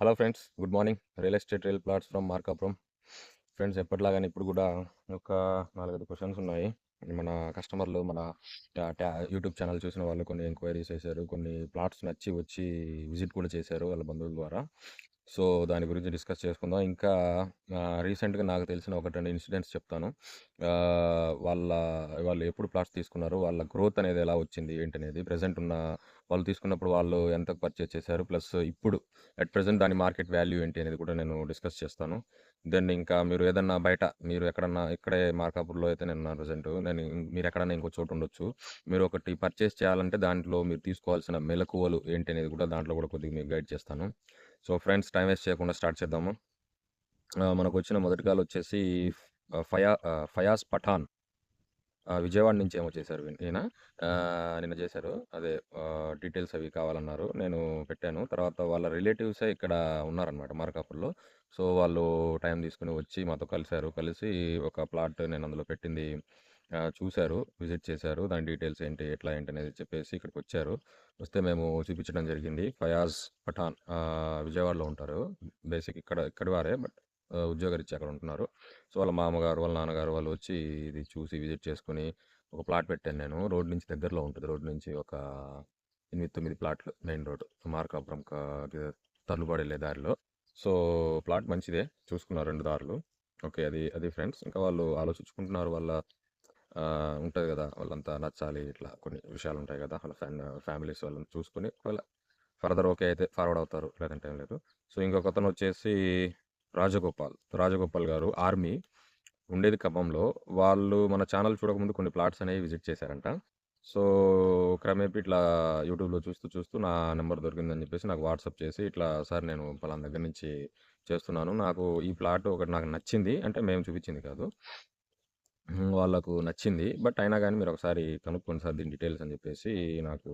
Hello friends, good morning. Real estate real plots from Markapuram. Friends, ఎప్పటిలాగానే ఇప్పుడు కూడా ఒక 4-5 క్వశ్చన్స్ ఉన్నాయి. మన కస్టమర్లు మన యూట్యూబ్ ఛానల్ చూసిన వాళ్ళు కొన్ని ఎంక్వైరీస్ చేశారు. కొన్ని ప్లాట్స్ నచ్చి వచ్చి విజిట్ కూడా చేశారు వాళ్ళ బంధువుల ద్వారా. సో దాని గురించి డిస్కస్ చేసుకుందాం. ఇంకా రీసెంట్గా నాకు తెలిసిన 1-2 ఇన్సిడెంట్స్ చెప్తాను. వాళ్ళ వాళ్ళు ఎప్పుడు ప్లాట్స్ తీసుకున్నారు, వాళ్ళ గ్రోత్ అనేది ఎలా వచ్చింది ఏంటనేది, ప్రజెంట్ ఉన్న వాళ్ళు తీసుకున్నప్పుడు వాళ్ళు ఎంత పర్చేస్ చేశారు, ప్లస్ ఇప్పుడు అట్ ప్రెజెంట్ దాని మార్కెట్ వాల్యూ ఏంటి అనేది కూడా నేను డిస్కస్ చేస్తాను. దెన్ ఇంకా మీరు ఏదన్నా బయట మీరు ఎక్కడన్నా ఇక్కడే మార్కాపూర్‌లో అయితే నేనున్నాను ప్రెజెంటు. మీరు ఎక్కడన్నా ఇంకో చోట ఉండొచ్చు. మీరు ఒకటి పర్చేస్ చేయాలంటే దాంట్లో మీరు తీసుకోవాల్సిన మెళకువలు ఏంటి అనేది కూడా దాంట్లో కూడా కొద్దిగా మీకు గైడ్ చేస్తాను. సో ఫ్రెండ్స్, టైం వేస్ట్ చేయకుండా స్టార్ట్ చేద్దాము. మనకొచ్చిన మొదటి కాల్ వచ్చేసి ఫయాజ్ పఠాన్. విజయవాడ నుంచి ఏమో చేశారు ఈయన. నిన్న చేశారు. అదే డీటెయిల్స్ అవి కావాలన్నారు. నేను పెట్టాను. తర్వాత వాళ్ళ రిలేటివ్సే ఇక్కడ ఉన్నారనమాట మార్కాపుర్‌లో. సో, వాళ్ళు టైం తీసుకొని వచ్చి మాతో కలిసారు. కలిసి ఒక ప్లాట్ నేను అందులో పెట్టింది చూసారు. విజిట్ చేశారు. దాని డీటెయిల్స్ ఏంటి, ఎట్లా ఏంటి అనేది చెప్పేసి ఇక్కడికొచ్చారు. వస్తే మేము చూపించడం జరిగింది. ఫయాజ్ పఠాన్ విజయవాడలో ఉంటారు. బేసిక్ ఇక్కడి వారే. బట్ ఉద్యోగరీత్యా అక్కడ ఉంటున్నారు. సో, వాళ్ళ మామగారు, వాళ్ళ నాన్నగారు వాళ్ళు వచ్చి ఇది చూసి విజిట్ చేసుకొని ఒక ప్లాట్ పెట్టాను నేను. రోడ్ నుంచి దగ్గరలో ఉంటది. రోడ్ నుంచి ఒక 8, 9 ప్లాట్లు మెయిన్ రోడ్. మార్కాపురం తర్లుపాడు వెళ్ళే దారిలో. సో, ప్లాట్ మంచిదే. చూసుకున్నారు 2 దారులు. ఓకే. అది ఫ్రెండ్స్. ఇంకా వాళ్ళు ఆలోచించుకుంటున్నారు. వాళ్ళ ఉంటది గదా! వాళ్ళంతా నచ్చాలి. ఇట్లా కొన్ని విషయాలుంటాయి గదా! వాళ్ళ ఫ్యామిలీస్ వాళ్ళని చూసుకొని ఒకవేళ ఫర్దర్ ఓకే అయితే ఫార్వర్డ్ అవుతారు. లేదంటే ఏం లేదు. సో, ఇంకొకతనొచ్చేసి రాజగోపాల్ గారు ఆర్మీ. ఉండేది ఖమ్మంలో. వాళ్ళు మన ఛానల్ చూడకముందు కొన్ని ప్లాట్స్ అనేవి విజిట్ చేశారంట. సో, క్రమేపీ ఇట్లా యూట్యూబ్‌లో చూస్తూ నా నంబర్ దొరికిందని చెప్పేసి నాకు వాట్సాప్ చేసి, "ఇట్లా సార్ నేను పలానా దగ్గర నుంచి చేస్తున్నాను. నాకు ఈ ప్లాట్ ఒకటి నాకు నచ్చింది." అంటే మేము చూపించింది కాదు. వాళ్ళకు నచ్చింది. బట్ అయినా గాని మీరొకసారి కనుక్కోండి సార్ దీని డీటెయిల్స్ అని జెప్పేసి నాకు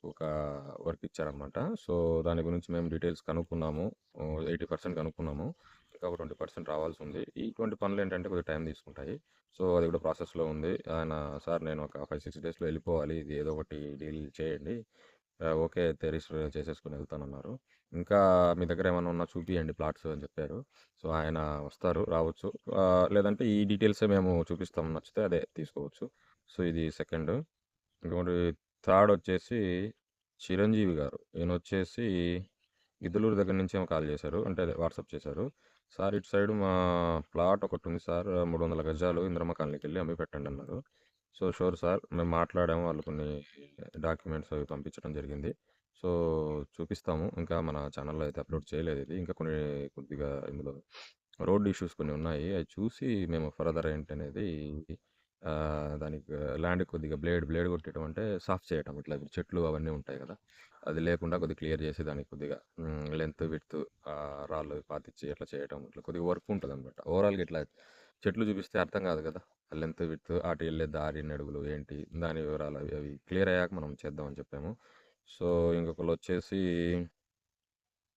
ఒక వర్క్ ఇచ్చారనమాట. సో, దాని గురించి మేము డీటెయిల్స్ కనుక్కున్నాము. 80% కనుక్కున్నాము. ఇంకా ఒక 20% రావాల్సుంది. ఇటువంటి పనులేంటంటే కొద్దిగా టైం తీసుకుంటాయి. సో, అది కూడా ప్రాసెస్‌లో ఉంది. ఆయన సార్ నేను ఒక 5, 6 డేస్‌లో ఎళ్ళిపోవాలి. ఇది ఏదో ఒకటి డీల్ చేయండి. ఓకే అయితే రిజిస్టర్ చేసేసుకొని ఎళ్తానన్నారు. ఇంకా మీ దగ్గర ఏమన్నా ఉన్నా చూపియండి ప్లాట్స్ అని చెప్పారు. సో, ఆయన వస్తారు, రావచ్చు. లేదంటే ఈ డీటెయిల్సే మేము చూపిస్తాం. నచ్చితే అదే తీసుకోవచ్చు. సో, ఇది సెకండు. ఇంకోటి థర్డొచ్చేసి చిరంజీవి గారు. ఈయనొచ్చేసి గిద్దలూరు దగ్గర నుంచేమో కాల్ చేశారు. అంటే అదే వాట్సాప్ చేశారు. సార్ ఇటు సైడు మా ప్లాట్ ఒకటుంది సార్. 300 గజాలు ఇందిరమ్మ కాలనీకెళ్ళి అమ్మి పెట్టండన్నారు. So, sure sir. మేము మాట్లాడాము. వాళ్ళు కొన్ని డాక్యుమెంట్స్ అవి పంపించడం జరిగింది. సో, చూపిస్తాము. ఇంకా మన ఛానల్‌లో అయితే అప్‌లోడ్ చేయలేదిది. ఇంకా కొద్దిగా ఇందులో రోడ్ ఇష్యూస్ కొన్ని ఉన్నాయి. అయి చూసి మేము ఫర్దర్ ఏంటనేది దానికి ల్యాండ్‌కి కొద్దిగా బ్లేడ్ కొట్టేయడం అంటే సాఫ్ చేయటం. ఇట్లా చెట్లు అవన్నీ ఉంటాయి గదా! అది లేకుండా కొద్దిగా క్లియర్ చేసి దానికి కొద్దిగా లెంత్, విడ్త్ రాళ్ళు పాతిచ్చి అట్లా చేయటం. ఇట్లా కొద్దిగా వర్క్ ఉంటదనమాట. ఓవరాల్‌గా ఇట్లా చెట్లు చూపిస్తే అర్థం కాదు కదా! లెంత్, విడ్త్ అటు ఎళ్ళే దారి, ఎన్ని అడుగులు ఏంటి, దాని వివరాలు అవి అవి క్లియర్ అయ్యాక మనం చేద్దామని చెప్పాము. సో, ఇంకొకళ్ళొచ్చేసి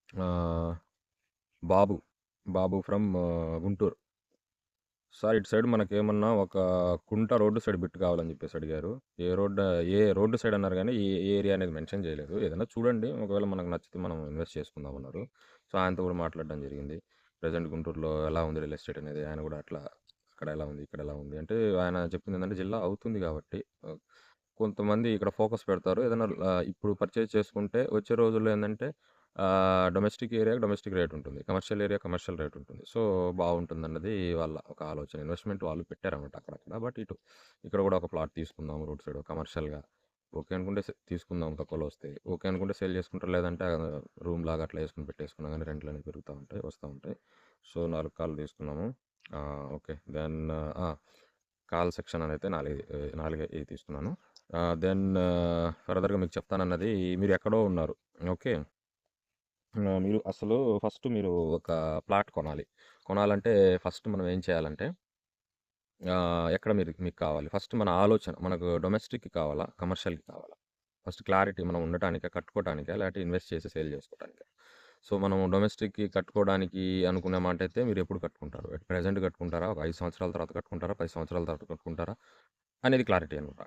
ఆహ్, బాబు. బాబు ఫ్రమ్ గుంటూరు. సార్ ఇటు సైడ్ మనకేమన్నా ఒక కుంట రోడ్డు సైడ్ బిట్ కావాలని జెప్పేసి అడిగారు. ఏ రోడ్డు సైడ్ అన్నారు గానీ, ఏ ఏరియా అనేది మెన్షన్ జేయలేదు. ఏదైనా చూడండి. ఒకవేళ మనకు నచ్చితే మనం ఇన్వెస్ట్ చేసుకుందామన్నారు. సో, ఆయనతో గూడా మాట్లాడడం జరిగింది. ప్రెజెంట్ గుంటూరులో ఎలా ఉంది రియల్ ఎస్టేట్ అనేది. ఆయన గూడా అట్లా అక్కడ ఎలా ఉంది, ఇక్కడ ఎలా ఉంది అంటే ఆయన చెప్పిందేంటంటే జిల్లా అవుతుంది గాబట్టి కొంతమంది ఇక్కడ ఫోకస్ పెడతారు. ఏదైనా ఇప్పుడు పర్చేజ్ చేసుకుంటే వచ్చే రోజుల్లో ఏందంటే డొమెస్టిక్ ఏరియాకి డొమెస్టిక్ రేట్ ఉంటుంది. కమర్షియల్ ఏరియా కమర్షియల్ రేట్ ఉంటుంది. సో, బావుంటుందన్నది వాళ్ళ ఒక ఆలోచన. ఇన్వెస్ట్‌మెంట్ వాళ్ళు పెట్టారన్నమాట అక్కడక్కడ. బట్ ఇక్కడ గూడా ఒక ప్లాట్ తీసుకుందాం రోడ్ సైడ్ కమర్షియల్‌గా. ఓకే అనుకుంటే తీసుకుందాం తక్కువలో వస్తే. ఓకే అనుకుంటే సేల్ చేసుకుంటారు. లేదంటే రూమ్‌లాగా అట్లా యేసుకొని పెట్టేసుకున్నా గానీ రెంట్‌లనేవి పెరుగుతా ఉంటాయి, వస్తా ఉంటాయి. సో, 4 కాళ్ళు తీసుకున్నాము. ఓకే. దెన్ ఆ! కాల్ సెక్షన్ అనైతే 4 తీసుకున్నాను. దెన్ ఫర్దర్‌గా మీకు చెప్తానన్నది మీరెక్కడో ఉన్నారు. ఓకే. మీరు అసలు ఫస్ట్ మీరు ఒక ప్లాట్ కొనాలి. కొనాలంటే ఫస్ట్ మనం ఏం చేయాలంటే ఎక్కడ మీకు కావాలి? ఫస్ట్ మన ఆలోచన మనకు డొమెస్టిక్‌కి కావాలా? కమర్షియల్‌కి కావాలా? ఫస్ట్ క్లారిటీ మనం ఉండటానికా? కట్టుకోవటానికా? లేకపోతే ఇన్వెస్ట్ చేసి సేల్ చేసుకోవటానికా? సో, మనం డొమెస్టిక్‌కి కట్టుకోవడానికి అనుకునే మాటైతే మీరెప్పుడు కట్టుకుంటారు? ఎట్ ప్రెజెంట్ కట్టుకుంటారా? ఒక 5 సంవత్సరాల తర్వాత కట్టుకుంటారా? 10 సంవత్సరాల తర్వాత కట్టుకుంటారా? అనేది క్లారిటీ అనమాట.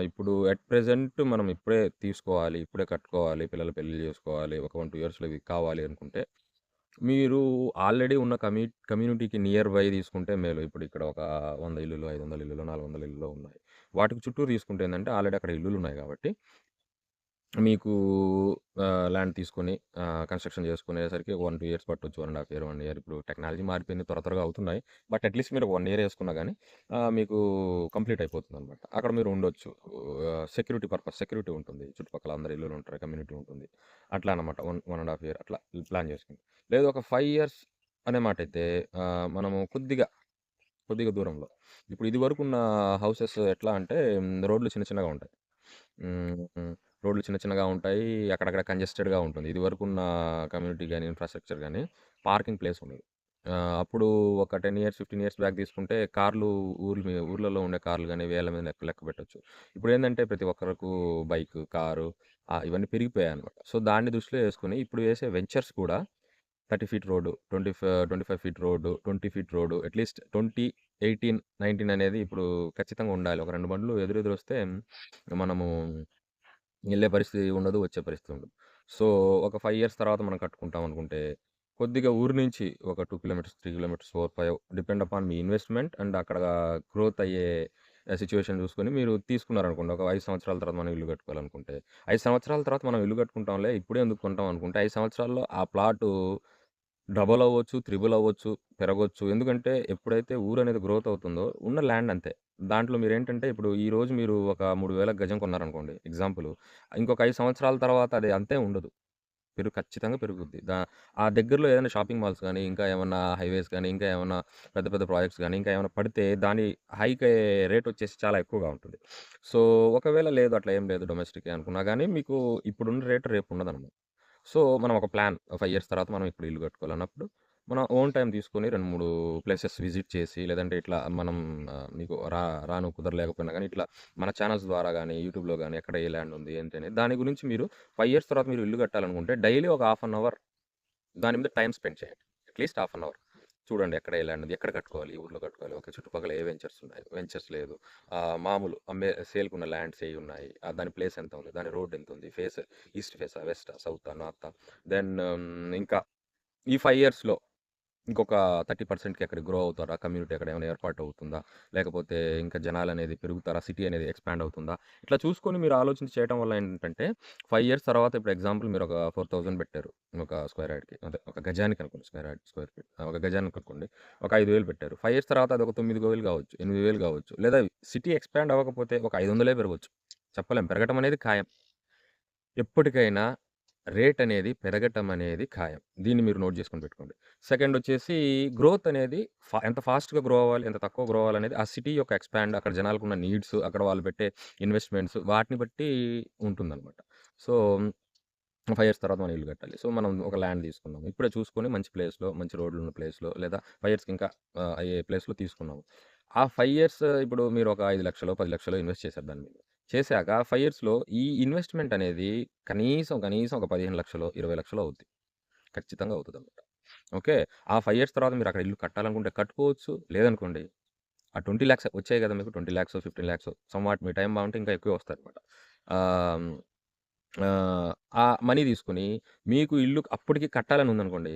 ఇప్పుడు ఎట్ ప్రెజెంట్ మనం ఇప్పుడే తీసుకోవాలి, ఇప్పుడే కట్టుకోవాలి, పిల్లల పెళ్లిళ్లు చేసుకోవాలి, ఒక 1, 2 ఇయర్స్‌లో ఇవి కావాలి అనుకుంటే మీరు ఆల్రెడీ ఉన్న కమ్యూనిటీకి నియర్ బై తీసుకుంటే మేలు. ఇప్పుడు ఇక్కడ ఒక 100 ఇల్లులు, 500 ఇల్లులు, 400 ఇల్లులు ఉన్నాయి. వాటికి చుట్టూరు తీసుకుంటే ఏందంటే ఆల్రెడీ అక్కడ ఇల్లులున్నాయి కాబట్టి మీకు ల్యాండ్ తీసుకొని కన్‌స్ట్రక్షన్ చేసుకునేసరికి 1, 2 ఇయర్స్ పట్టొచ్చు. 1 ½ ఇయర్, 1 ఇయర్. ఇప్పుడు టెక్నాలజీ మారిపోయింది. త్వరగా అవుతున్నాయి. బట్ అట్‌లీస్ట్ మీరు 1 ఇయర్ యేసుకున్నా గానీ మీకు కంప్లీట్ అయిపోతుందనమాట. అక్కడ మీరు ఉండొచ్చు. సెక్యూరిటీ పర్పస్ సెక్యూరిటీ ఉంటుంది. చుట్టుపక్కల అందరు ఇల్లులుంటారు. కమ్యూనిటీ ఉంటుంది. అట్లా అనమాట. 1 ½ ఇయర్ అట్లా ప్లాన్ చేసుకొని. లేదు ఒక 5 ఇయర్స్ అనే మాటైతే మనము కొద్దిగా దూరంలో. ఇప్పుడు ఇదివరకున్న హౌసెస్ ఎట్లా అంటే రోడ్లు చిన్న చిన్నగా ఉంటాయి. హ్మ్. రోడ్లు చిన్న చిన్నగా ఉంటాయి. అక్కడక్కడ కంజెస్టెడ్‌గా ఉంటుంది. ఇదివరకున్న కమ్యూనిటీ గాని, ఇన్‌ఫ్రాస్ట్రక్చర్ గాని పార్కింగ్ ప్లేస్ ఉండదు. అప్పుడు ఒక 10 ఇయర్స్, 15 ఇయర్స్ బ్యాక్ తీసుకుంటే కార్లు ఊర్లలో ఉండే కార్లు గాని వేల మీద లెక్క పెట్టొచ్చు. ఇప్పుడేందంటే ప్రతి ఒక్కరికి బైక్, కారు ఇవన్నీ పెరిగిపోయాయన్నమాట. సో, దాన్ని దృష్టిలో యేసుకొని ఇప్పుడు వేసే వెంచర్స్ కూడా 30 feet road, 25 feet road, 20 feet road at least 20, 18, 19 అనేది ఇప్పుడు ఖచ్చితంగా ఉండాలి. ఒక 2 బండ్లు ఎదురెదురొస్తే మనము ఎళ్ళే పరిస్థితి ఉండదు. వచ్చే పరిస్థితి ఉండదు. సో, ఒక 5 ఇయర్స్ తర్వాత మనం కట్టుకుంటాం అనుకుంటే, కొద్దిగా ఊరు నుంచి ఒక 2 kilometres, 3 kilometres, 4, 5 depend upon me investment and అక్కడ గ్రోత్ అయ్యే సిట్యుయేషన్ చూసుకొని మీరు తీసుకున్నారనుకోండి. ఒక 5 సంవత్సరాల తర్వాత మనం ఇల్లు కట్టుకోవాలనుకుంటే, 5 సంవత్సరాల తర్వాత మనం ఇల్లు కట్టుకుంటాంలే ఇప్పుడే ఎందుకు కొంటాం అనుకుంటే, 5 సంవత్సరాల్లో ఆ ప్లాటు డబల్ అవ్వచ్చు, త్రిబుల్ అవ్వచ్చు, పెరగొచ్చు. ఎందుకంటే ఎప్పుడైతే ఊరనేది గ్రోత్ అవుతుందో ఉన్న ల్యాండ్ అంతే. దాంట్లో మీరేంటంటే ఇప్పుడు ఈరోజు మీరు ఒక 3000 గజం కొన్నారనుకోండి ఎగ్జాంపుల్. ఇంకొక 5 సంవత్సరాల తర్వాత అది అంతే ఉండదు. ఖచ్చితంగా పెరుగుద్ది. ఆ దగ్గరలో ఏదైనా షాపింగ్ మాల్స్ గాని, ఇంకా ఏమన్నా హైవేస్ గాని, ఇంకా ఏమన్నా పెద్ద పెద్ద ప్రాజెక్ట్స్ గాని, ఇంకా ఏమన్నా పడితే దాని రేట్ వచ్చేసి చాలా ఎక్కువగా ఉంటుంది. సో, ఒకవేళ లేదు అట్లా ఏం లేదు డొమెస్టికే అనుకున్నా గానీ మీకు ఇప్పుడున్న రేట్ రేపు ఉండదనమాట. సో, మనం ఒక ప్లాన్ 5 ఇయర్స్ తర్వాత మనం ఇప్పుడు ఇల్లు కట్టుకోవాలన్నప్పుడు, మన ఓన్ టైమ్ తీసుకొని 2, 3 ప్లేసెస్ విజిట్ చేసి, లేదంటే ఇట్లా మనం మీకు రాను కుదరలేకపోయినా గానీ, ఇట్లా మన ఛానెల్స్ ద్వారా గానీ, యూట్యూబ్‌లో గానీ, ఎక్కడ ఏ ల్యాండ్ ఉంది, ఏంటి అనేది దాని గురించి మీరు 5 ఇయర్స్ తర్వాత మీరు ఇల్లు కట్టాలనుకుంటే, డైలీ ఒక హాఫ్ అన్ అవర్ దాని మీద టైమ్ స్పెండ్ చేయండి. At least half an hour. చూడండి ఎక్కడ ఏ ల్యాండ్ ఉంది, ఎక్కడ కట్టుకోవాలి, ఏ ఊర్లో కట్టుకోవాలి, ఓకే. చుట్టుపక్కల ఏ వెంచర్స్ ఉన్నాయి, వెంచర్స్ లేదు. మామూలు సేల్‌కున్న ల్యాండ్స్ ఏయున్నాయి, దాని ప్లేస్ ఎంత ఉంది, దాని రోడ్ ఎంతుంది, ఈస్ట్ ఫేసా, వెస్టా, సౌతా, నార్తా, దెన్ ఇంకా ఈ 5 ఇయర్స్‌లో ఇంకొక 30%కి ఎక్కడ గ్రో అవుతారా? కమ్యూనిటీ అక్కడ ఏమైనా ఏర్పాటు అవుతుందా? లేకపోతే ఇంకా జనాలనేది పెరుగుతారా? సిటీ అనేది ఎక్స్‌పాండ్ అవుతుందా? ఇట్లా చూసుకొని మీరు ఆలోచించి చేయటం వల్ల ఏంటంటే 5 ఇయర్స్ తర్వాత ఇప్పుడు ఎగ్జాంపుల్ మీరు ఒక 4000 పెట్టారు. ఒక స్క్వేర్ యార్డ్‌కి అంటే ఒక గజానికి అనుకోండి స్క్వేర్ ఫీట్. ఒక గజానికి అనుకోండి. ఒక 5000 పెట్టారు. 5 ఇయర్స్ తర్వాత అది ఒక 9000 కావచ్చు. 8000 కావచ్చు. లేదా సిటీ ఎక్స్‌పాండ్ అవ్వకపోతే ఒక 500 పెరగొచ్చు. చెప్పలేం. పెరగటం అనేది ఖాయం. ఎప్పటికైనా రేట్ అనేది పెరగటం అనేది ఖాయం. దీన్ని మీరు నోట్ చేసుకొని పెట్టుకోండి. సెకండొచ్చేసి గ్రోత్ అనేది ఎంత ఫాస్ట్‌గా గ్రో అవ్వాలి, ఎంత తక్కువ గ్రో అవ్వాలనేది ఆ సిటీ యొక్క ఎక్స్‌పాండ్ అక్కడ జనాలకున్న నీడ్స్, అక్కడ వాళ్ళు పెట్టే ఇన్వెస్ట్‌మెంట్స్ వాటిని బట్టి ఉంటుందనమాట. సో, 5 ఇయర్స్ తర్వాత మనం ఇల్లు కట్టాలి. సో, మనం ఒక ల్యాండ్ తీసుకున్నాం. ఇప్పుడే చూసుకొని మంచి ప్లేస్‌లో, మంచి రోడ్లున్న ప్లేస్‌లో లేదా 5 ఇయర్స్‌కి ఇంకా అయ్యే ప్లేస్‌లో తీసుకున్నాము. ఆ 5 ఇయర్స్ ఇప్పుడు మీరు ఒక 5,00,000 10,00,000 ఇన్వెస్ట్ చేశారు దాని మీద. చేశాక 5 ఇయర్స్‌లో ఈ ఇన్వెస్ట్‌మెంట్ అనేది కనీసం ఒక 15,00,000 20,00,000 అవుద్ది. ఖచ్చితంగా అవుతదనమాట. ఓకే. ఆ 5 ఇయర్స్ తర్వాత మీరు అక్కడ ఇల్లు కట్టాలనుకుంటే కట్టుకోవచ్చు. లేదనుకోండి ఆ 20,00,000 వచ్చాయి కదా మీకు 20,00,000 15,00,000 సమ్‌వాట్ మీ టైం బాగుంటే ఇంకా ఎక్కువే వస్తాయన్నమాట. ఆహ్, ఆ మనీ తీసుకొని మీకు ఇల్లు అప్పటికి కట్టాలని ఉందనుకోండి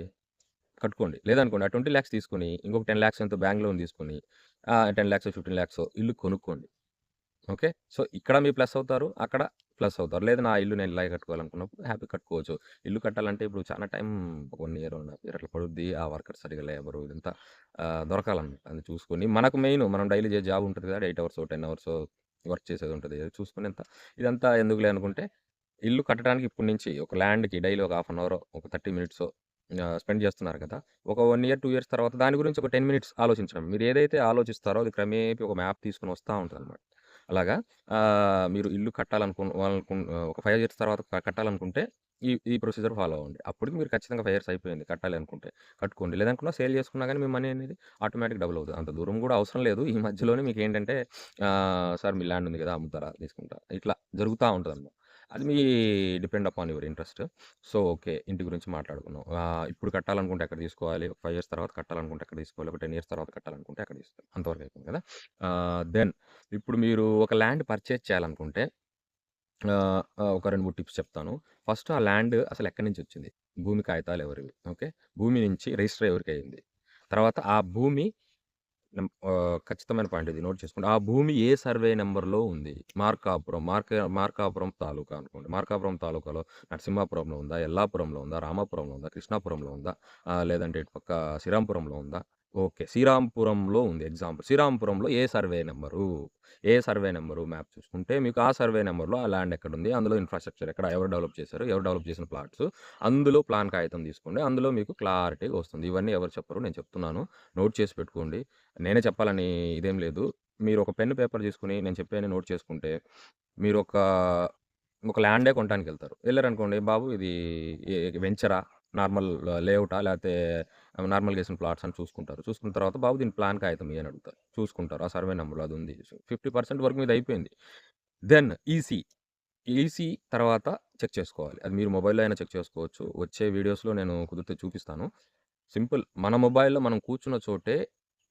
కట్టుకోండి. లేదనుకోండి ఆ 20,00,000 తీసుకొని ఇంకొక 10,00,000 ఎంతో బ్యాంక్ లోన్ తీసుకొని 10,00,000 15,00,000 ఇల్లు కొనుక్కోండి. ఓకే. సో, ఇక్కడ మీరు ప్లస్ అవుతారు. అక్కడ ప్లస్ అవుతారు. లేదు నా ఇల్లు నేను ఇలాగే కట్టుకోవాలనుకున్నప్పుడు హ్యాపీగా కట్టుకోవచ్చు. ఇల్లు కట్టాలంటే ఇప్పుడు చాలా టైం 1 ఇయర్, 1 ½ ఇయర్ అట్లా పడుద్ది. ఆ వర్కర్స్ సరిగ్గా లేబరు ఇదంతా దొరకాలన్నమాట. అది చూసుకొని మనకు మెయిన్ మనం డైలీ చేసే జాబ్ ఉంటది కదా! 8 అవర్సో, 10 అవర్సో వర్క్ చేసేది ఉంటది. అది చూసుకొని ఇదంతా ఎందుకులే అనుకుంటే ఇల్లు కట్టడానికి ఇప్పటి నుంచి ఒక ల్యాండ్‌కి డైలీ ఒక హాఫ్ అన్ అవరో, ఒక 30 మినిట్సో స్పెండ్ చేస్తున్నారు కదా! ఒక 1 ఇయర్, 2 ఇయర్స్ తర్వాత దాని గురించి ఒక 10 మినిట్స్ ఆలోచించడం. మీరు ఏదైతే ఆలోచిస్తారో అది క్రమేపీ ఒక మ్యాప్ తీసుకొని వస్తా ఉంటదనమాట. అలాగా మీరు ఇల్లు ఒక 5 ఇయర్స్ తర్వాత కట్టాలనుకుంటే ఈ ఈ ప్రొసీజర్ ఫాలో అవ్వండి. అప్పటికి మీరు ఖచ్చితంగా 5 ఇయర్స్ అయిపోయింది కట్టాలి అనుకుంటే కట్టుకోండి. లేదనుకున్నా సేల్ చేసుకున్నా గానీ మీ మనీ అనేది ఆటోమేటిక్ డబుల్ అవుతది. అంత దూరం గూడా అవసరం లేదు. ఈ మధ్యలోనే మీకేంటంటే సార్ మీ ల్యాండ్ ఉంది గదా! అమ్ముతారా? తీసుకుంటారా? ఇట్లా జరుగుతా ఉంటదనమాట. అది depend upon your interest. So, okay. ఇంటి గురించి మాట్లాడుకున్నాం. ఇప్పుడు కట్టాలనుకుంటే ఎక్కడ తీసుకోవాలి? ఒక 5 ఇయర్స్ తర్వాత కట్టాలనుకుంటే ఎక్కడ తీసుకోవాలి? ఒక 10 ఇయర్స్ తర్వాత కట్టాలనుకుంటే ఎక్కడ తీసుకోవాలి? అంతవరకు అయిపోయింది కదా! దెన్ ఇప్పుడు మీరు ఒక ల్యాండ్ పర్చేజ్ చేయాలనుకుంటే ఒక 2, 3 టిప్స్ చెప్తాను. ఫస్ట్ ఆ ల్యాండ్ అసలు ఎక్కడి నుంచొచ్చింది? భూమి కాగితాలు ఎవరివి? ఓకే. భూమి నుంచి రిజిస్టర్ ఎవరికయింది? తర్వాత ఆ భూమి ఖచ్చితమైన పాయింట్ ఇది నోట్ చేసుకోండి. ఆ భూమి ఏ సర్వే నంబర్‌లో ఉంది? మార్కాపురం, మార్కాపురం తాలూకా అనుకోండి. మార్కాపురం తాలూకాలో నరసింహాపురంలో ఉందా? యల్లాపురంలో ఉందా? రామాపురంలో ఉందా? కృష్ణాపురంలో ఉందా? లేదంటే ఇటు పక్క శ్రీరాంపురంలో ఉందా? ఓకే. శ్రీరాంపురంలో ఉంది ఎగ్జాంపుల్. శ్రీరాంపురంలో ఏ సర్వే నంబరు? ఏ సర్వే నంబరు మ్యాప్ చూసుకుంటే మీకు ఆ సర్వే నంబర్‌లో ఆ ల్యాండ్ ఎక్కడుంది? అందులో ఇన్‌ఫ్రాస్ట్రక్చర్ ఎక్కడ? ఎవరు డెవలప్ చేశారు? ఎవరు డెవలప్ చేసిన ప్లాట్స్? అందులో ప్లాన్ కాగితం తీసుకోండి. అందులో మీకు క్లారిటీగా వస్తుంది. ఇవన్నీ ఎవరు చెప్పరు. నేను చెప్తున్నాను. నోట్ చేసి పెట్టుకోండి. నేనే చెప్పాలని ఇదేం లేదు. మీరు ఒక పెన్, పేపర్ తీసుకొని నేను చెప్పేయన్ని నోట్ చేసుకుంటే, మీరొక ఒక ల్యాండే కొనటానికెళ్తారు. ఎళ్లారనుకోండి, బాబు ఇది వెంచరా? నార్మల్ లేఅవుటా? లేతే నార్మల్‌గా ఏసిన ప్లాట్స్ అని చూసుకుంటారు. చూసుకున్న తర్వాత బాబు దీని ప్లాన్ కాగితం ఇయ్యి అని అడుగుతారు. చూసుకుంటారు. ఆ సర్వే నంబర్‌లో అదుంది. 50% వర్క్ మీది అయిపోయింది. Then EC. ఈసీ తర్వాత చెక్ చేసుకోవాలి. అది మీరు మొబైల్‌లో అయినా చెక్ చేసుకోవచ్చు. వచ్చే వీడియోస్‌లో నేను కుదిరితే చూపిస్తాను. సింపుల్. మన మొబైల్‌లో మనం కూర్చున్న చోటే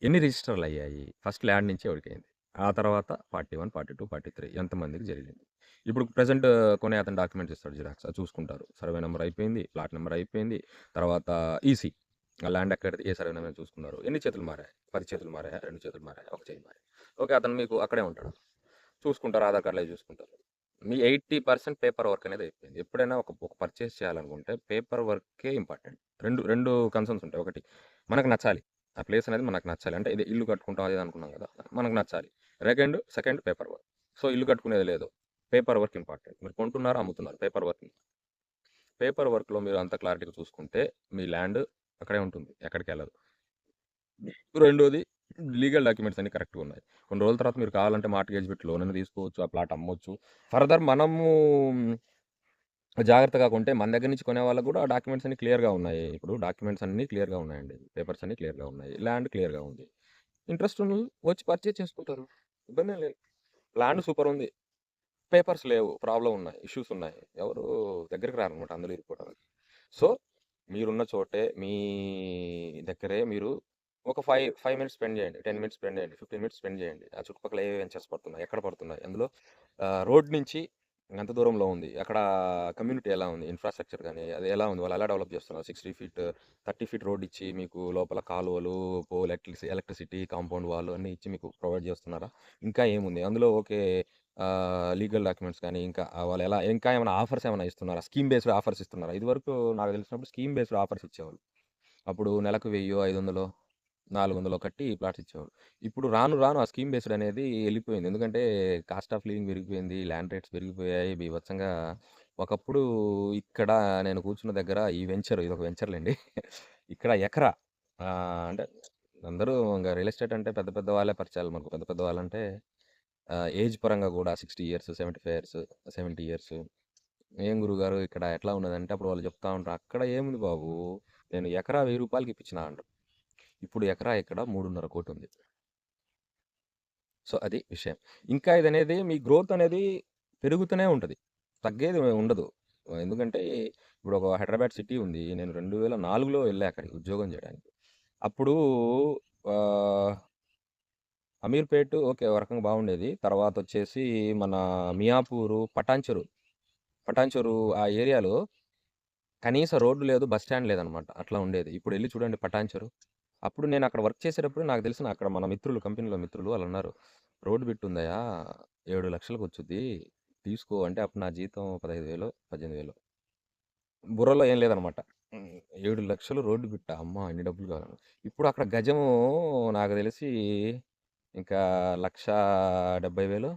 ఎన్ని రిజిస్టర్‌లయ్యాయి? ఫస్ట్ ల్యాండ్ నుంచి ఎవరికయింది? ఆ తర్వాత 41, 42, 43 ఎంతమందికి జరిగింది? ఇప్పుడు ప్రెజెంట్ కొనే అతను డాక్యుమెంట్స్ ఇస్తాడు జిరాక్స్. అది చూసుకుంటారు. సర్వే నంబర్ అయిపోయింది. ప్లాట్ నంబర్ అయిపోయింది. తర్వాత ఈసీ. ఆ ల్యాండ్ ఎక్కడిది? ఏ సర్వే నంబర్ చూసుకున్నారు. ఎన్ని చేతులు మారాయి? 10 చేతులు మారాయా? 2 చేతులు మారాయా? 1 చెయ్యి మారాయా? ఓకే. అతను మీకు అక్కడే ఉంటాడు. చూసుకుంటారు. ఆధార్ కార్డ్‌లో అయి చూసుకుంటారు. మీ 80% పేపర్ వర్క్ అనేది అయిపోయింది. ఎప్పుడైనా ఒక పర్చేజ్ చేయాలనుకుంటే పేపర్ వర్కే ఇంపార్టెంట్. 2 కన్సర్న్స్ ఉంటాయి. ఒకటి మనకు నచ్చాలి. ఆ ప్లేస్ అనేది మనకు నచ్చాలి. అంటే ఇది ఇల్లు కట్టుకుంటాం అది ఇది అనుకున్నాం కదా! మనకు నచ్చాలి. Second paper work. సో, ఇల్లు కట్టుకునేది లేదు. Paper work important. మీరు కొంటున్నారు, అమ్ముతున్నారు. Paper work. పేపర్ వర్క్‌లో మీరు అంత క్లారిటీగా చూసుకుంటే మీ ల్యాండ్ అక్కడే ఉంటుంది. ఎక్కడికెళ్ళదు. రెండోది లీగల్ డాక్యుమెంట్స్ అన్నీ కరెక్ట్‌గా ఉన్నాయి. కొన్ని రోజుల తర్వాత మీరు కావాలంటే మార్ట్‌గేజ్ పెట్టి లోన్ అయినా తీసుకోవచ్చు. ఆ ప్లాట్ అమ్మొచ్చు. ఫర్దర్ మనము జాగ్రత్తగా కొంటే మన దగ్గర నుంచి కొనే వాళ్ళకి కూడా ఆ డాక్యుమెంట్స్ అన్నీ క్లియర్‌గా ఉన్నాయి. ఇప్పుడు డాక్యుమెంట్స్ అన్నీ క్లియర్‌గా ఉన్నాయండి. పేపర్స్ అన్నీ క్లియర్‌గా ఉన్నాయి. ల్యాండ్ క్లియర్‌గా ఉంది. ఇంట్రెస్ట్ ఉన్నోళ్ళు వచ్చి పర్చేజ్ చేసుకుంటారు. ఇబ్బందేం లేదు. ల్యాండ్ సూపర్ ఉంది. పేపర్స్ లేవు. ప్రాబ్లమ్ ఉన్నాయి. ఇష్యూస్ ఉన్నాయి. ఎవరు దగ్గరికి రారనమాట అందులో ఇరుక్కోవడానికి. సో, మీరున్న చోటే మీ దగ్గరే మీరు ఒక 5 మినిట్స్ స్పెండ్ చేయండి. 10 మినిట్స్ స్పెండ్ చేయండి. 15 మినిట్స్ స్పెండ్ చేయండి. ఆ చుట్టుపక్కల ఏ వెంచర్స్ పడుతున్నాయి? ఎక్కడ పడుతున్నాయి? అందులో రోడ్ నుంచి ఎంత దూరంలో ఉంది? అక్కడ కమ్యూనిటీ ఎలా ఉంది? ఇన్‌ఫ్రాస్ట్రక్చర్ గాని అది ఎలా ఉంది? వాళ్ళు ఎలా డెవలప్ చేస్తున్నారు? 60 ఫీట్, 30 ఫీట్ రోడ్ ఇచ్చి మీకు లోపల కాలువలు, ఎలక్ట్రిసిటీ, కాంపౌండ్ వాల్ అన్నీ ఇచ్చి మీకు ప్రొవైడ్ చేస్తున్నారా? ఇంకా ఏముంది? అందులో ఓకే. లీగల్ డాక్యుమెంట్స్ కానీ ఇంకా వాళ్ళు ఇంకా ఏమైనా ఆఫర్స్ ఏమైనా ఇస్తున్నారా? స్కీమ్ బేస్డ్ ఆఫర్స్ ఇస్తున్నారా? ఇదివరకు నాకు తెలిసినప్పుడు స్కీమ్ బేస్డ్ ఆఫర్స్ ఇచ్చేవాళ్ళు. అప్పుడు నెలకు 1000, 500, 400 కట్టి ప్లాట్స్ ఇచ్చేవాళ్ళు. ఇప్పుడు రాను రాను ఆ స్కీమ్ బేస్డ్ అనేది ఎళ్ళిపోయింది. ఎందుకంటే కాస్ట్ ఆఫ్ లివింగ్ పెరిగిపోయింది. ల్యాండ్ రేట్స్ పెరిగిపోయాయి బీభత్సంగా. ఒకప్పుడు ఇక్కడ నేను కూర్చున్న దగ్గర ఈ వెంచర్ ఇదొక వెంచర్‌లెండి. ఇక్కడ ఎకరా అంటే అందరూ ఇంగ రియల్ ఎస్టేట్ అంటే పెద్ద పెద్ద వాళ్ళే పరిచయాలు మనకు. పెద్ద పెద్ద వాళ్ళంటే ఏజ్ పరంగా గూడా 60 ఇయర్స్, 75 ఇయర్స్, 70 ఇయర్స్. "ఏం గురువుగారు ఇక్కడ ఎట్లా ఉన్నదంటే?" అప్పుడు వాళ్ళు చెప్తా ఉంటారు. "అక్కడ ఏముంది బాబు, నేను ఎకరా రూ. 1000కి ఇప్పించిన" అంటారు. ఇప్పుడు ఎకరా ఇక్కడ 3.5 ఉంది. సో, అది విషయం. ఇంకా ఇదనేది మీ గ్రోత్ అనేది పెరుగుతూనే ఉంటది. తగ్గేది ఉండదు. ఎందుకంటే ఇప్పుడు ఒక హైదరాబాద్ సిటీ ఉంది. నేను 2004లో ఎళ్ళా అక్కడికి ఉద్యోగం చేయడానికి. అప్పుడు ఆహ్, అమీర్‌పేట్ ఓకే. ఒక రకంగా బాగుండేది. తర్వాతొచ్చేసి మన మియాపూరు, పటాన్‌చెరు ఆ ఏరియాలో కనీసం రోడ్డు లేదు, బస్ స్టాండ్ లేదనమాట. అట్లా ఉండేది. ఇప్పుడెళ్లి చూడండి పటాన్‌చెరు. అప్పుడు నేనక్కడ వర్క్ చేసేటప్పుడు నాకు తెలిసిన అక్కడ మన మిత్రులు కంపెనీలో మిత్రులు వాళ్ళన్నారు. "రోడ్ బిట్ ఉందయ్యా 7,00,000 వచ్చుద్ది. తీసుకో" అంటే అప్పుడు నా జీతం 15,000, 18,000 బుర్రలో ఏం లేదనమాట. 7,00,000 రోడ్డు బిట్టా? అమ్మా! ఇన్ని డబ్బులు కావాలని. ఇప్పుడు అక్కడ గజము నాకు తెలిసి ఇంకా 1,70,000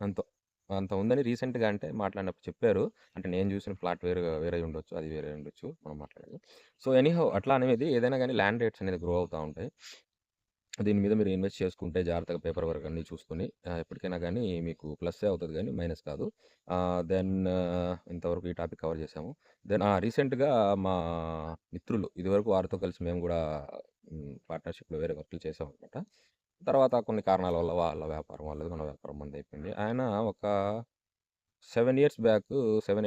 ఎంతో. అంత ఉందని రీసెంట్‌గా అంటే మాట్లాడినప్పుడు చెప్పారు. అంటే నేను చూసిన ఫ్లాట్ వేరే ఉండొచ్చు. అది వేరే ఉండొచ్చు. మనం మాట్లాడేది. సో, ఎనీహౌ అట్లా అనేది ఏదైనా గాని ల్యాండ్ రేట్స్ అనేది గ్రో అవుతా ఉంటాయి. దీని మీద మీరు ఇన్వెస్ట్ చేసుకుంటే జాగ్రత్తగా పేపర్ వర్క్ అన్నీ చూసుకొని ఎప్పటికైనా గానీ మీకు ప్లస్సే అవుతది గానీ మైనస్ కాదు. దెన్ ఇంతవరకు ఈ టాపిక్ కవర్ చేసాము. దెన్ రీసెంట్‌గా మా మిత్రులు ఇదివరకు వారితో కలిసి మేము గూడా పార్ట్నర్‌షిప్‌లో వేరే వర్కులు చేసామనమాట. తర్వాత కొన్ని కారణాల వల్ల వాళ్ళ వ్యాపారం వాళ్ళది, మన వ్యాపారం మనదయిపోయింది. ఆయన ఒక 7 ఇయర్స్ బ్యాక్ 7,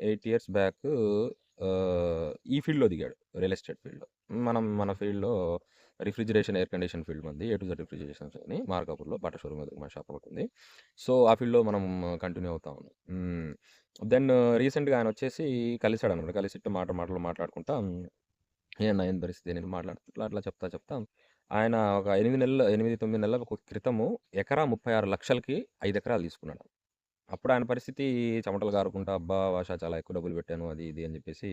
8 ఇయర్స్ బ్యాక్ ఈ ఫీల్డ్‌లో దిగాడు. రియల్ ఎస్టేట్ ఫీల్డ్‌లో. మన ఫీల్డ్‌లో రిఫ్రిజిరేషన్, ఎయిర్ కండిషన్ ఫీల్డ్ మంది. ఏ టు జెడ్ రిఫ్రిజిరేషన్స్ అని మార్కాపూర్‌లో బాటా షోరూమ్ ఎదురుగా మన షాప్ ఒకటుంది. సో, ఆ ఫీల్డ్‌లో మనం కంటిన్యూ అవుతా ఉన్నాం. దెన్ రీసెంట్‌గా ఆయనొచ్చేసి కలిసాడనమాట. కలిసి ఇట్ట మాటలు మాట్లాడుకుంటా ఏమన్నా ఏం పరిస్థితి అని మాట్లాడుతూ అట్లా చెప్తా ఆయన ఒక 8, 9 నెలల క్రితము ఎకరా 36,00,000కి 5 ఎకరాలు తీసుకున్నాడు. అప్పుడు ఆయన పరిస్థితి చెమటలు గారుకుంటా, "అబ్బా! వాషా చాలా ఎక్కువ డబ్బులు పెట్టాను." అది ఇది అని జెప్పేసి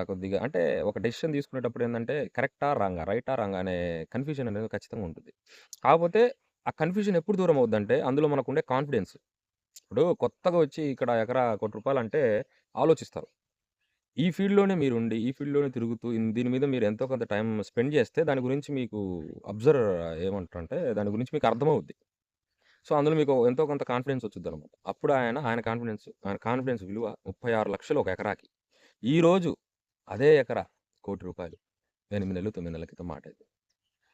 కొద్దిగా అంటే ఒక డెసిషన్ తీసుకునేటప్పుడు ఏందంటే కరెక్టా? రాంగా? రైటా? రాంగా? అనే కన్‌ఫ్యూజన్ అనేది ఖచ్చితంగా ఉంటుంది. కాకపోతే ఆ కన్‌ఫ్యూజన్ ఎప్పుడు దూరం అవుద్దంటే అందులో మనకుండే కాన్ఫిడెన్స్. ఇప్పుడు కొత్తగా వచ్చి ఇక్కడ ఎకరా ₹1,00,00,000 అంటే ఆలోచిస్తారు. ఈ ఫీల్డ్‌లోనే మీరుండి, ఈ ఫీల్డ్‌లోనే తిరుగుతూ దీని మీద మీరు ఎంతో కొంత టైమ్ స్పెండ్ చేస్తే దాని గురించి మీకు అబ్జర్వ్ ఏమంటారంటే దాని గురించి మీకు అర్థమవుద్ది. సో, అందులో మీకు ఎంతో కొంత కాన్ఫిడెన్స్ వచ్చుద్దనమాట. అప్పుడు ఆయన కాన్ఫిడెన్స్ విలువ 36,00,000 ఒక ఎకరాకి. ఈరోజు అదే ఎకరా ₹1,00,00,000 8 నెలలు, 9 నెలల క్రితం మాట ఇది.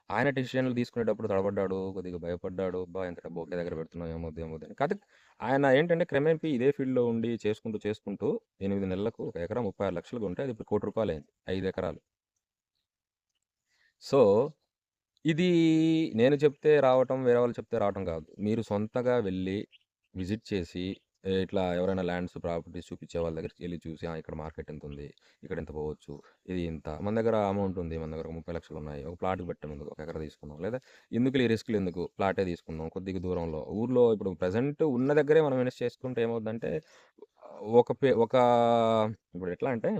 ఆయన డెసిషన్‌లు తీసుకునేటప్పుడు తడబడ్డాడు, కొద్దిగా భయపడ్డాడు. అబ్బా! ఎంత డబ్బు ఒకే దగ్గర పెడుతున్నాం ఏమవుద్ది అని. కాతే ఆయన ఏంటంటే క్రమేపీ ఇదే ఫీల్డ్‌లో ఉండి చేసుకుంటూ 8 నెలలకు ఒక ఎకరా 36,00,000 కొంటే అది ఇప్పుడు ₹1,00,00,000 అయింది. 5 ఎకరాలు. సో, ఇది నేను చెప్తే రావటం, వేరే వాళ్ళు చెప్తే రావటం కాదు. మీరు సొంతగా వెళ్లి విజిట్ చేసి ఇట్లా ఎవరైనా ల్యాండ్స్, ప్రాపర్టీస్ చూపించే వాళ్ళ దగ్గరికెళ్లి చూసి, ఇక్కడ మార్కెట్ ఎంతుంది? ఇక్కడ ఎంత పోవచ్చు? ఇది ఇంత. మన దగ్గర అమౌంట్ ఉంది. మన దగ్గర 30,00,000 ఉన్నాయి. ఒక ప్లాట్‌కి పెట్టాము. ఒక ఎకరా తీసుకున్నాం. లేదా ఎందుకులే ఈ రిస్క్‌లు ఎందుకు? ప్లాటే తీసుకుందాం. కొద్దిగా దూరంలో. ఊర్లో ఇప్పుడు ప్రెజెంట్ ఉన్న దగ్గరే మనం ఇన్వెస్ట్ చేసుకుంటే ఏమవుద్దంటే ఒక ఇప్పుడు ఎట్లా అంటే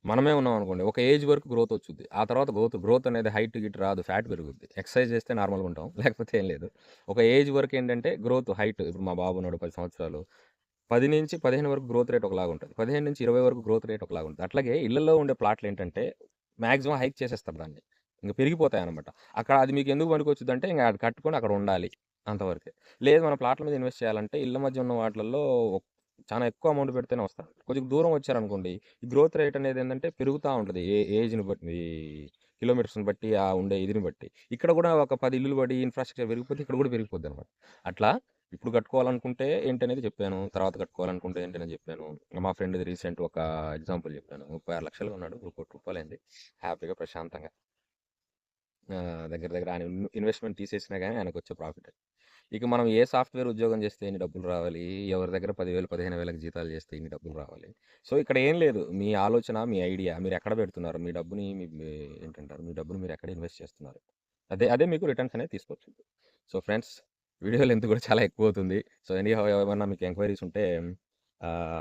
మనమే ఉన్నామనుకోండి. ఒక ఏజ్ వరకు గ్రోత్ వచ్చుద్ది. ఆ తర్వాత గ్రోత్ అనేది హైట్, గిట్ రాదు. ఫ్యాట్ పెరుగుద్ది. ఎక్సర్సైజ్ చేస్తే నార్మల్‌గా ఉంటాం. లేకపోతే ఏం లేదు. ఒక ఏజ్ వరకు ఏంటంటే హైట్ ఇప్పుడు మా బాబు ఉన్నాడు 10 సంవత్సరాలు. 10-15 వరకు గ్రోత్ రేట్ ఒకలాగుంటది. 15-20 వరకు గ్రోత్ రేట్ ఒకలాగుంటది. అట్లాగే ఇళ్లల్లో ఉండే ప్లాట్‌లేంటంటే మాక్సిమం హైక్ చేసేస్తారు దాన్ని. ఇంక పెరిగిపోతాయన్నమాట. అక్కడ అది మీకు ఎందుకు పనికొచ్చిద్దంటే ఇంక అది కట్టుకొని అక్కడ ఉండాలి. అంతవరకే. లేదు మన ప్లాట్‌ల మీద ఇన్వెస్ట్ చేయాలంటే ఇళ్ల మధ్య ఉన్న వాటిలల్లో చాలా ఎక్కువ అమౌంట్ పెడితేనే వస్తారు. కొద్దిగా దూరం వచ్చారనుకోండి, ఈ గ్రోత్ రేట్ అనేదేందంటే పెరుగుతా ఉంటది. ఏజ్‌ని బట్టి, కిలోమీటర్స్‌ని బట్టి, ఉండే ఇదిని బట్టి. ఇక్కడ గూడా ఒక 10 ఇల్లులు పడి ఇన్‌ఫ్రాస్ట్రక్చర్ పెరిగిపోతే ఇక్కడ గూడా పెరిగిపోద్దనమాట. అట్లా ఇప్పుడు కట్టుకోవాలనుకుంటే ఏంటనేది చెప్పాను. తర్వాత కట్టుకోవాలనుకుంటే ఏంటనేది చెప్పాను. మా ఫ్రెండ్‌ది రీసెంట్ ఒక ఎగ్జాంపుల్ చెప్పాను. 36,00,000 కొన్నాడు. ఇప్పుడు ₹1,00,00,000 అయింది. హ్యాపీగా ప్రశాంతంగా దగ్గర దగ్గర ఆయన ఇన్వెస్ట్‌మెంట్ తీసేసినా గాని ఆయనకొచ్చే ప్రాఫిట్. ఇక మనం ఏ సాఫ్ట్‌వేర్ ఉద్యోగం చేస్తే ఎన్ని డబ్బులు రావాలి? ఎవరి దగ్గర 10,000, 15,000కి జీతాలు చేస్తే ఇన్ని డబ్బులు రావాలి? సో, ఇక్కడ ఏం లేదు. మీ ఆలోచన, మీ ఐడియా మీరెక్కడ పెడుతున్నారు? మీ డబ్బుని ఏంటంటారు? మీ డబ్బుని మీరెక్కడ ఇన్వెస్ట్ చేస్తున్నారు? అదే అదే మీకు రిటర్న్స్ అనేది తీసుకొచ్చింది. సో, ఫ్రెండ్స్ వీడియో లెంత్ కూడా చాలా ఎక్కువవుతుంది. సో, ఎనీహౌ ఏమన్నా మీకు ఎంక్వైరీస్ ఉంటే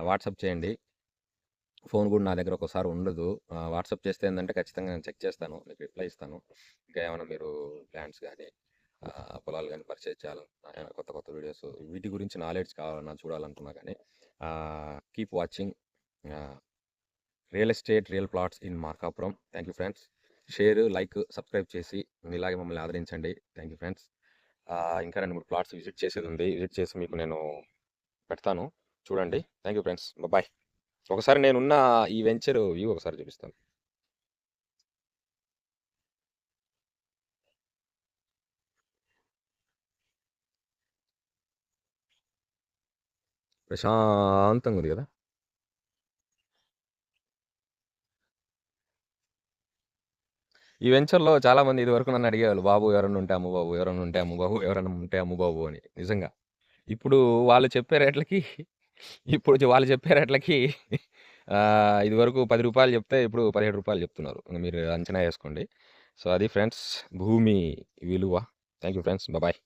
వాట్సాప్ చేయండి. ఫోన్ కూడా నా దగ్గర ఒక్కోసారి ఉండదు. వాట్సాప్ చేస్తే ఏందంటే ఖచ్చితంగా నేను చెక్ చేస్తాను. మీకు రిప్లై ఇస్తాను. ఇంకా ఏమన్నా మీరు ప్లాన్స్ గాని, పొలాలు గాని పర్చేజ్ చేయాలనుకున్నా, ఏమైనా కొత్త కొత్త వీడియోస్ వీటి గురించి నాలెడ్జ్ కావాలన్నా, చూడాలనుకున్నా గాని కీప్ వాచింగ్ ఆహ్, real estate, real plots in Markapuram. Thank you friends. Share, like, subscribe చేసి ఇలాగే మమ్మల్ని ఆదరించండి. Thank you friends. ఇంకా 2, 3 ప్లాట్స్ విజిట్ చేసేదుంది. విజిట్ చేసి మీకు నేను పెడతాను. చూడండి. Thank you friends. బాయ్. ఒకసారి నేనున్న ఈ వెంచర్ వ్యూ ఒకసారి చూపిస్తాను. ప్రశాంతంగా ఉంది గదా! ఈ వెంచర్‌లో చాలామంది ఇదివరకు నన్ను అడిగేవాళ్ళు. బాబు ఎవరైనా ఉంటే అమ్ము బాబు, ఎవరైనా ఉంటే అమ్ము బాబు, ఎవరైనా ఉంటే అమ్ము బాబు అని. నిజంగా. ఇప్పుడు వాళ్ళు చెప్పే రేట్లకి వాళ్ళు చెప్పే రేట్లకి ఇదివరకు రూ. 10 చెప్తే ఇప్పుడు రూ. 17 చెప్తున్నారు. మీరు అంచనా ఏసుకోండి. సో, అది ఫ్రెండ్స్ భూమి విలువ. Thank you friends. బాయ్.